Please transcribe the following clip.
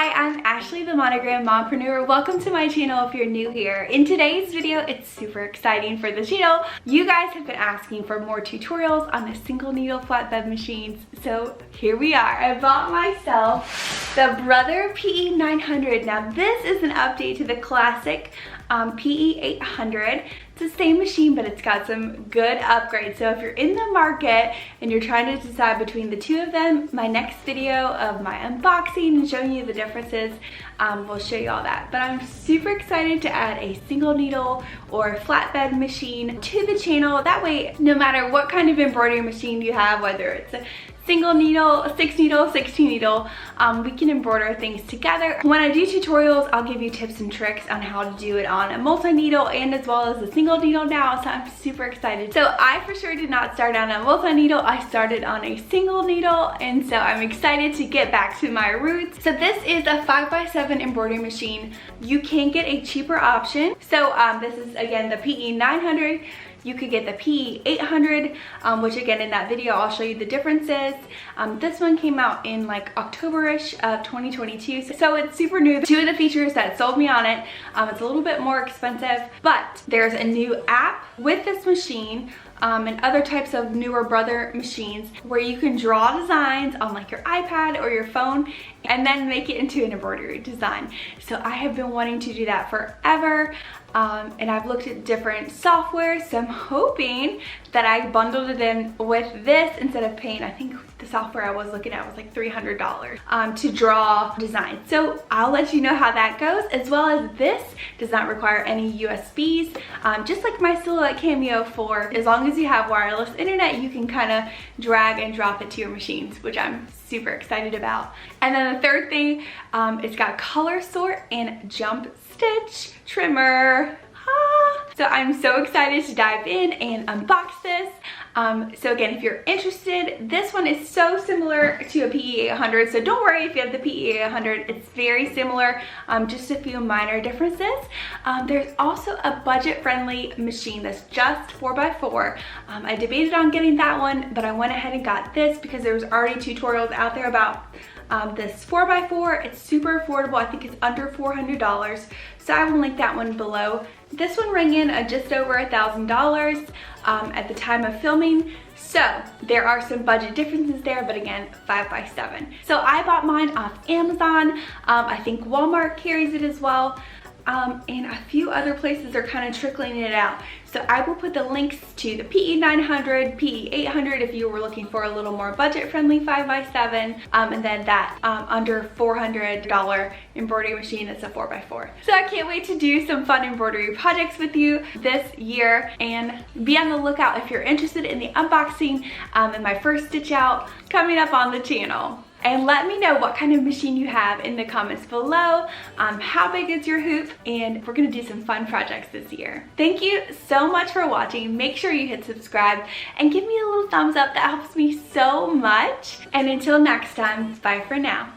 Hi, I'm Ashley, the Monogram Mompreneur. Welcome to my channel if you're new here. In today's video, it's super exciting for the channel. You guys have been asking for more tutorials on the single needle flatbed machines, so here we are. I bought myself the Brother PE 900. Now this is an update to the classic PE 800. It's the same machine, but it's got some good upgrades. So if you're in the market and you're trying to decide between the two of them, my next video of my unboxing and showing you the differences will show you all that. But I'm super excited to add a single needle or flatbed machine to the channel. That way, no matter what kind of embroidery machine you have, whether it's a single needle, a 6 needle, 16 needle, we can embroider things together. When I do tutorials, I'll give you tips and tricks on how to do it on a multi-needle and as well as a single needle now, so I'm super excited. So I for sure did not start on a multi-needle, I started on a single needle, and so I'm excited to get back to my roots. So this is a 5x7 embroidery machine. You can get a cheaper option. So this is again the PE 900. You could get the PE 800, which again in that video I'll show you the differences. This one came out in like October-ish of 2022, so it's super new. Two of the features that sold me on it, it's a little bit more expensive, but there's a new app with this machine and other types of newer Brother machines where you can draw designs on like your iPad or your phone and then make it into an embroidery design. So I have been wanting to do that forever. And I've looked at different software, so I'm hoping that I bundled it in with this instead of paying, I think the software I was looking at was like $300 to draw designs. So I'll let you know how that goes, as well as this does not require any USBs. Just like my Silhouette Cameo 4, as long as you have wireless internet, you can kind of drag and drop it to your machines, which I'm super excited about. And then the third thing, it's got color sort and jump stitch trimmer. So I'm so excited to dive in and unbox this. So again, if you're interested, this one is so similar to a PE 800, so don't worry if you have the PE 800, it's very similar, just a few minor differences. There's also a budget-friendly machine that's just 4x4. I debated on getting that one, but I went ahead and got this because there was already tutorials out there about this 4x4. It's super affordable. I think it's under $400, so I will link that one below. This one rang in just over $1,000 at the time of filming, so there are some budget differences there, but again, 5x7. So I bought mine off Amazon. I think Walmart carries it as well. And a few other places are kind of trickling it out. So I will put the links to the PE 900, PE 800 if you were looking for a little more budget-friendly 5x7, and then that under $400 embroidery machine that's a 4x4. So I can't wait to do some fun embroidery projects with you this year, and be on the lookout if you're interested in the unboxing and my first stitch out coming up on the channel. And let me know what kind of machine you have in the comments below. How big is your hoop? And we're gonna do some fun projects this year. Thank you so much for watching. Make sure you hit subscribe and give me a little thumbs up. That helps me so much. And until next time, bye for now.